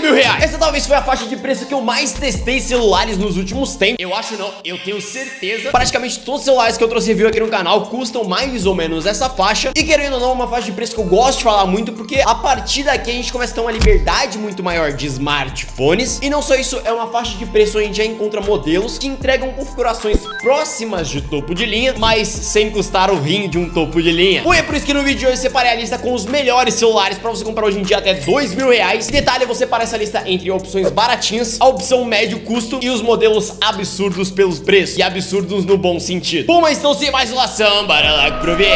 R$2.000. Essa talvez foi a faixa de preço que eu mais testei celulares nos últimos tempos. Eu acho não, eu tenho certeza. Praticamente todos os celulares que eu trouxe review aqui no canal custam mais ou menos essa faixa. E querendo ou não, uma faixa de preço que eu gosto de falar muito, porque a partir daqui a gente começa a ter uma liberdade muito maior de smartphones. E não só isso, é uma faixa de preço onde a gente já encontra modelos que entregam configurações próximas de topo de linha, mas sem custar o rim de um topo de linha. Bom, é por isso que no vídeo de hoje eu separei a lista com os melhores celulares pra você comprar hoje em dia até R$2.000. Detalhe, você separa essa lista entre opções baratinhas, a opção médio custo e os modelos absurdos pelos preços. E absurdos no bom sentido. Bom, mas então sem mais enrolação, bora lá pro vídeo.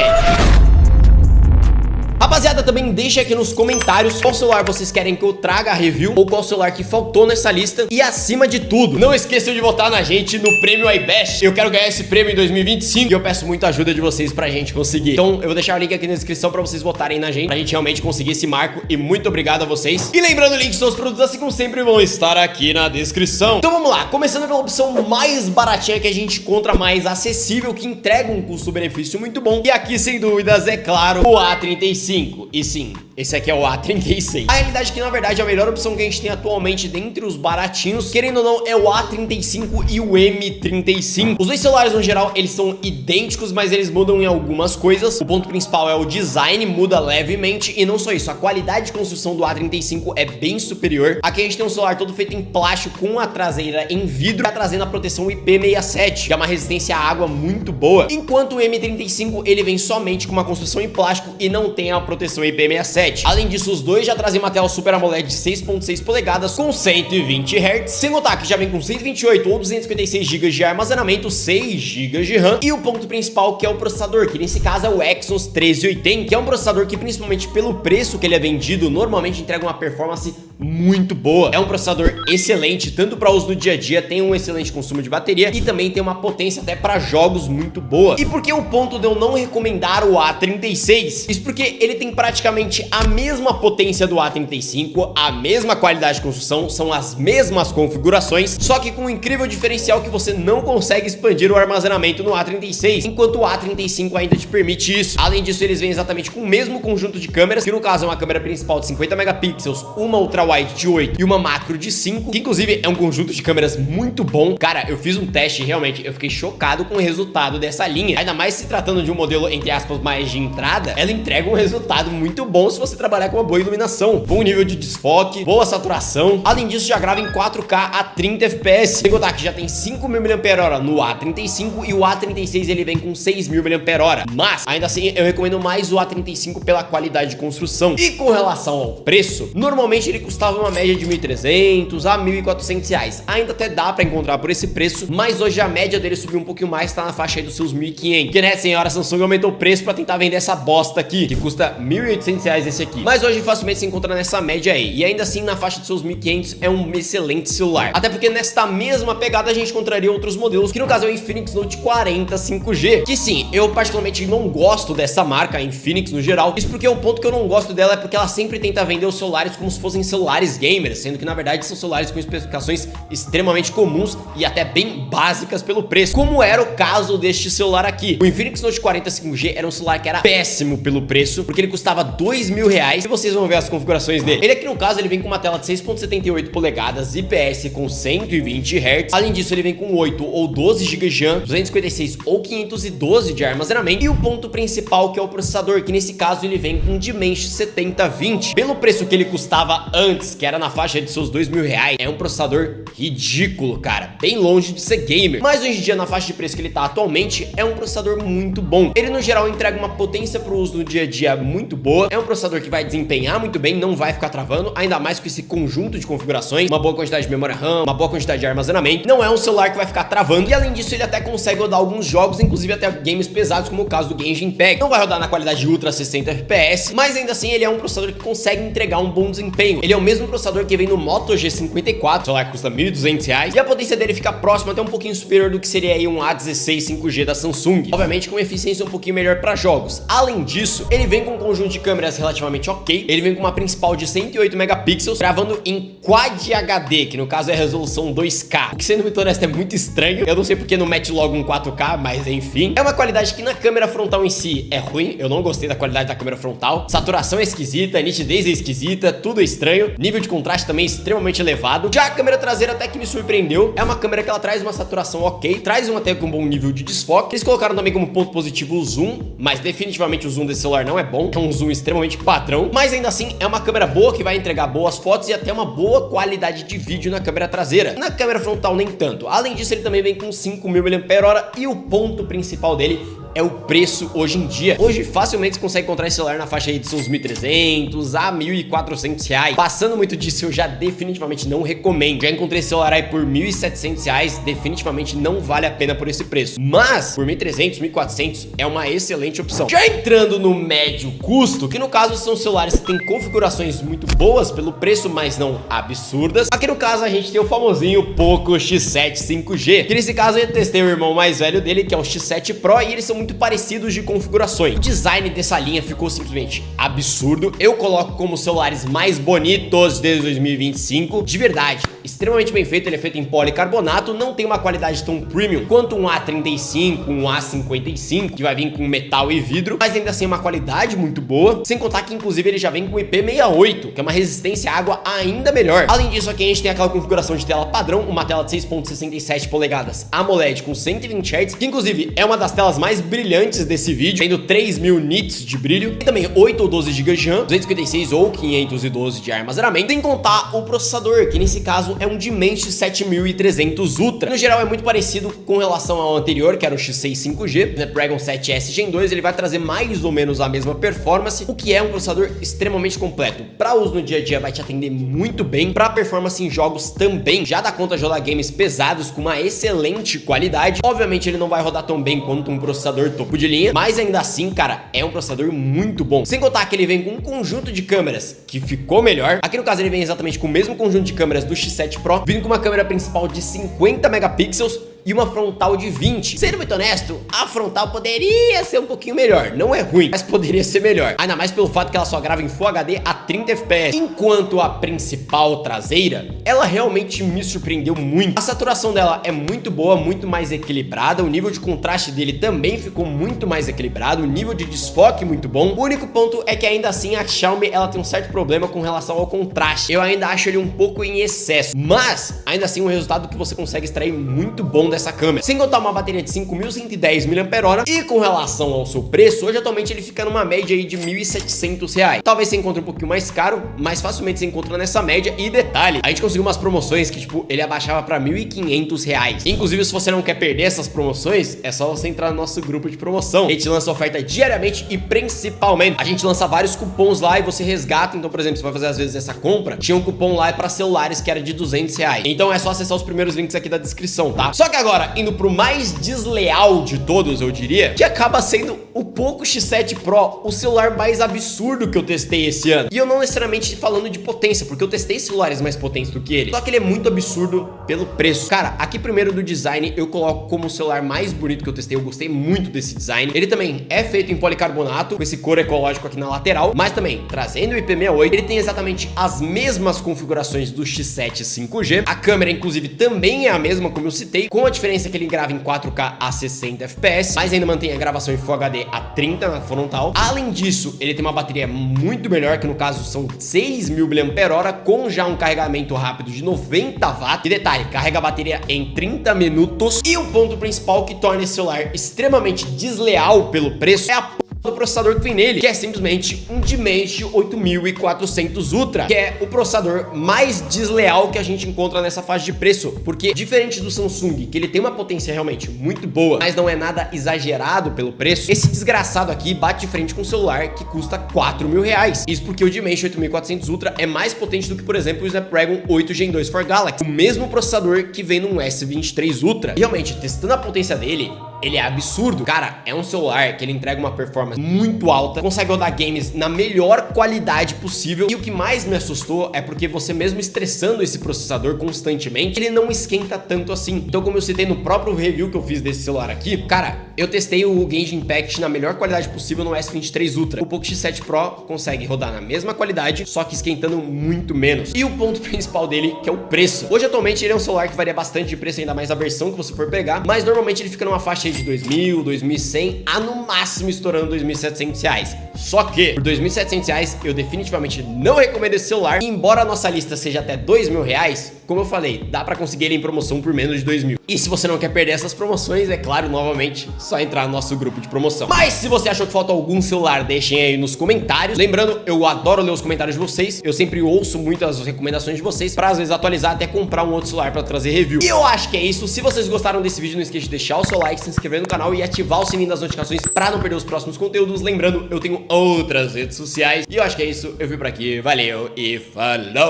Rapaziada, também deixa aqui nos comentários qual celular vocês querem que eu traga a review ou qual celular que faltou nessa lista. E acima de tudo, não esqueçam de votar na gente no prêmio iBest. Eu quero ganhar esse prêmio em 2025 e eu peço muita ajuda de vocês pra gente conseguir. Então eu vou deixar o link aqui na descrição pra vocês votarem na gente, pra gente realmente conseguir esse marco. E muito obrigado a vocês. E lembrando, o link dos seus produtos, assim como sempre, vão estar aqui na descrição. Então vamos lá, começando pela opção mais baratinha que a gente encontra, mais acessível, que entrega um custo-benefício muito bom. E aqui, sem dúvidas, é claro, o A35. E sim, esse aqui é o A36. A realidade é que, na verdade, a melhor opção que a gente tem atualmente dentre os baratinhos, querendo ou não, é o A35 e o M35. Os dois celulares, no geral, eles são idênticos, mas eles mudam em algumas coisas. O ponto principal é o design, muda levemente. E não só isso, a qualidade de construção do A35 é bem superior. Aqui a gente tem um celular todo feito em plástico, com a traseira em vidro, tá trazendo a proteção IP67, que é uma resistência à água muito boa. Enquanto o M35, ele vem somente com uma construção em plástico e não tem a proteção IP67. Além disso, os dois já trazem uma tela Super AMOLED de 6.6 polegadas com 120 Hz, sem contar que já vem com 128 ou 256 GB de armazenamento, 6 GB de RAM, e o ponto principal, que é o processador, que nesse caso é o Exynos 1380, que é um processador que, principalmente pelo preço que ele é vendido, normalmente entrega uma performance muito boa. É um processador excelente, tanto para uso no dia a dia, tem um excelente consumo de bateria e também tem uma potência até para jogos muito boa. E por que o ponto de eu não recomendar o A36? Isso porque ele tem praticamente a mesma potência do A35, a mesma qualidade de construção, são as mesmas configurações, só que com um incrível diferencial que você não consegue expandir o armazenamento no A36, enquanto o A35 ainda te permite isso. Além disso, eles vêm exatamente com o mesmo conjunto de câmeras, que no caso é uma câmera principal de 50 megapixels, uma ultra wide de 8 e uma macro de 5, que inclusive é um conjunto de câmeras muito bom. Cara, eu fiz um teste e realmente eu fiquei chocado com o resultado dessa linha. Ainda mais se tratando de um modelo, entre aspas, mais de entrada, ela entrega um resultado muito bom se você trabalhar com uma boa iluminação, bom nível de desfoque, boa saturação. Além disso, já grava em 4K a 30 FPS. Sem contar que já tem 5.000 mAh no A35 e o A36 ele vem com 6.000 mAh. Mas, ainda assim, eu recomendo mais o A35 pela qualidade de construção. E com relação ao preço, normalmente ele custava uma média de R$1.300 a R$1.400. Ainda até dá pra encontrar por esse preço, mas hoje a média dele subiu um pouquinho mais, tá na faixa aí dos seus R$1.500. Porque, né, senhora, a Samsung aumentou o preço pra tentar vender essa bosta aqui, que custa R$1.800 esse aqui. Mas hoje facilmente se encontra nessa média aí. E ainda assim, na faixa dos seus R$1.500 é um excelente celular. Até porque nesta mesma pegada a gente encontraria outros modelos, que no caso é o Infinix Note 40 5G. Que sim, eu particularmente não gosto dessa marca, a Infinix no geral. Isso porque o ponto que eu não gosto dela é porque ela sempre tenta vender os celulares como se fossem celulares gamers, sendo que na verdade são celulares com especificações extremamente comuns e até bem básicas pelo preço, como era o caso deste celular aqui. O Infinix Note 40 5G era um celular que era péssimo pelo preço, porque ele custava R$2.000 e vocês vão ver as configurações dele. Ele aqui no caso, ele vem com uma tela de 6.78 polegadas, IPS com 120 Hz. Além disso, ele vem com 8 ou 12 GB de RAM, 256 ou 512 de armazenamento. E o ponto principal, que é o processador, que nesse caso ele vem com Dimensity 7020. Pelo preço que ele custava antes, que era na faixa de seus R$2.000, é um processador ridículo, cara, bem longe de ser gamer. Mas hoje em dia, na faixa de preço que ele tá atualmente, é um processador muito bom. Ele no geral entrega uma potência pro uso no dia a dia muito boa. É um processador que vai desempenhar muito bem, não vai ficar travando, ainda mais com esse conjunto de configurações, uma boa quantidade de memória RAM, uma boa quantidade de armazenamento. Não é um celular que vai ficar travando, e além disso ele até consegue rodar alguns jogos, inclusive até games pesados, como o caso do Genshin Impact. Não vai rodar na qualidade ultra 60 FPS, mas ainda assim ele é um processador que consegue entregar um bom desempenho. Ele é o mesmo processador que vem no Moto G54, o celular que custa R$1.200, e a potência dele fica próxima, até um pouquinho superior do que seria aí um A16 5G da Samsung, obviamente com eficiência um pouquinho melhor para jogos. Além disso, ele vem com um conjunto de câmeras relativamente ok. Ele vem com uma principal de 108 megapixels, gravando em Quad HD, que no caso é a resolução 2K, o que, sendo muito honesto, é muito estranho. Eu não sei porque não mete logo um 4K, mas enfim. É uma qualidade que na câmera frontal em si é ruim, eu não gostei da qualidade da câmera frontal. Saturação é esquisita, nitidez é esquisita, tudo é estranho. nível de contraste também extremamente elevado. Já a câmera traseira até que me surpreendeu, é uma câmera que ela traz uma saturação ok, traz até com um bom nível de desfoque. Eles colocaram também como ponto positivo o zoom, mas definitivamente o zoom desse celular não é bom, é um zoom extremamente padrão, mas ainda assim é uma câmera boa que vai entregar boas fotos e até uma boa qualidade de vídeo na câmera traseira. Na câmera frontal nem tanto. Além disso, ele também vem com 5.000 mAh e o ponto principal dele é o preço hoje em dia. Hoje facilmente você consegue encontrar esse celular na faixa aí de seus 1.300 a 1.400 reais. Passando muito disso, eu já definitivamente não recomendo. Já encontrei esse celular aí por 1.700 reais, definitivamente não vale a pena por esse preço. Mas por 1.300, 1.400 é uma excelente opção. Já entrando no médio custo, que no caso são celulares que têm configurações muito boas pelo preço, mas não absurdas. Aqui no caso a gente tem o famosinho Poco X7 5G, que nesse caso eu testei o irmão mais velho dele, que é o X7 Pro, e eles são muito parecidos de configurações. O design dessa linha ficou simplesmente absurdo. Eu coloco como celulares mais bonitos desde 2025, de verdade, extremamente bem feito. Ele é feito em policarbonato, não tem uma qualidade tão premium quanto um A35, um A55, que vai vir com metal e vidro, mas ainda assim é uma qualidade muito boa, sem contar que inclusive ele já vem com IP68, que é uma resistência à água ainda melhor. Além disso, aqui a gente tem aquela configuração de tela padrão, uma tela de 6.67 polegadas AMOLED com 120 Hz, que inclusive é uma das telas mais brilhantes desse vídeo, tendo 3.000 nits de brilho, e também 8 ou 12 GB de RAM, 256 ou 512 de armazenamento, sem contar o processador, que nesse caso é um Dimensity 7300 Ultra. No geral é muito parecido com relação ao anterior, que era o X6 5G, Snapdragon 7S Gen 2, ele vai trazer mais ou menos a mesma performance, o que é um processador extremamente completo. Para uso no dia a dia vai te atender muito bem, para performance em jogos também, já dá conta de rodar games pesados com uma excelente qualidade. Obviamente ele não vai rodar tão bem quanto um processador topo de linha, mas ainda assim, cara, é um processador muito bom. Sem contar que ele vem com um conjunto de câmeras que ficou melhor. Aqui no caso ele vem exatamente com o mesmo conjunto de câmeras do X7 Pro, vindo com uma câmera principal de 50 megapixels e uma frontal de 20. Sendo muito honesto, a frontal poderia ser um pouquinho melhor. Não é ruim, mas poderia ser melhor. Ainda mais pelo fato que ela só grava em Full HD a 30 FPS. Enquanto a principal traseira, ela realmente me surpreendeu muito. A saturação dela é muito boa, muito mais equilibrada. O nível de contraste dele também ficou muito mais equilibrado. O nível de desfoque muito bom. O único ponto é que ainda assim a Xiaomi ela tem um certo problema com relação ao contraste. Eu ainda acho ele um pouco em excesso, mas ainda assim um resultado que você consegue extrair muito bom dessa câmera. Sem contar uma bateria de 5.110 mAh, e com relação ao seu preço, hoje atualmente ele fica numa média aí de R$ 1.700. Talvez você encontre um pouquinho mais caro, mas facilmente você encontra nessa média. E detalhe, a gente conseguiu umas promoções que tipo, ele abaixava para R$ 1.500. Inclusive, se você não quer perder essas promoções, é só você entrar no nosso grupo de promoção. A gente lança oferta diariamente e principalmente a gente lança vários cupons lá e você resgata. Então, por exemplo, você vai fazer às vezes essa compra, tinha um cupom lá para celulares que era de R$ 200. Então é só acessar os primeiros links aqui da descrição, tá? Só que agora, indo pro mais desleal de todos, eu diria, que acaba sendo o Poco X7 Pro, o celular mais absurdo que eu testei esse ano. E eu não necessariamente falando de potência, porque eu testei celulares mais potentes do que ele, só que ele é muito absurdo pelo preço. Cara, aqui primeiro do design, eu coloco como o celular mais bonito que eu testei. Eu gostei muito desse design. Ele também é feito em policarbonato, com esse couro ecológico aqui na lateral, mas também trazendo o IP68. Ele tem exatamente as mesmas configurações do X7 5G. A câmera, inclusive, também é a mesma, como eu citei, com a diferença que ele grava em 4K a 60 FPS, mas ainda mantém a gravação em Full HD a 30 na frontal. Além disso, ele tem uma bateria muito melhor, que no caso são 6.000 mAh, com já um carregamento rápido de 90 watts. E detalhe, carrega a bateria em 30 minutos. E o ponto principal que torna esse celular extremamente desleal pelo preço é a do processador que vem nele, que é simplesmente um Dimensity 8400 Ultra, que é o processador mais desleal que a gente encontra nessa faixa de preço, porque diferente do Samsung, que ele tem uma potência realmente muito boa, mas não é nada exagerado pelo preço, esse desgraçado aqui bate de frente com um celular que custa R$ 4.000. Isso porque o Dimensity 8400 Ultra é mais potente do que, por exemplo, o Snapdragon 8 Gen 2 for Galaxy, o mesmo processador que vem num S23 Ultra. E realmente, testando a potência dele, ele é absurdo. Cara, é um celular que ele entrega uma performance muito alta, consegue rodar games na melhor qualidade possível. E o que mais me assustou é porque você mesmo estressando esse processador constantemente, ele não esquenta tanto assim. Então, como eu citei no próprio review que eu fiz desse celular aqui, cara, eu testei o Genshin Impact na melhor qualidade possível no S23 Ultra. O Poco X7 Pro consegue rodar na mesma qualidade, só que esquentando muito menos. E o ponto principal dele, que é o preço. Hoje, atualmente, ele é um celular que varia bastante de preço, ainda mais a versão que você for pegar, mas normalmente ele fica numa faixa faixa aí de 2.000, 2.100, a no máximo estourando 2.700 reais. Só que por 2.700 reais eu definitivamente não recomendo esse celular. E embora a nossa lista seja até 2.000 reais, como eu falei, dá pra conseguir ele em promoção por menos de 2.000. E se você não quer perder essas promoções, é claro, novamente, só entrar no nosso grupo de promoção. Mas se você achou que falta algum celular, deixem aí nos comentários. Lembrando, eu adoro ler os comentários de vocês. Eu sempre ouço muito as recomendações de vocês pra às vezes atualizar, até comprar um outro celular pra trazer review. E eu acho que é isso. Se vocês gostaram desse vídeo, não esqueça de deixar o seu like, se inscrever no canal e ativar o sininho das notificações pra não perder os próximos conteúdos. Lembrando, eu tenho outras redes sociais. E eu acho que é isso. Eu vim por aqui. Valeu e falou!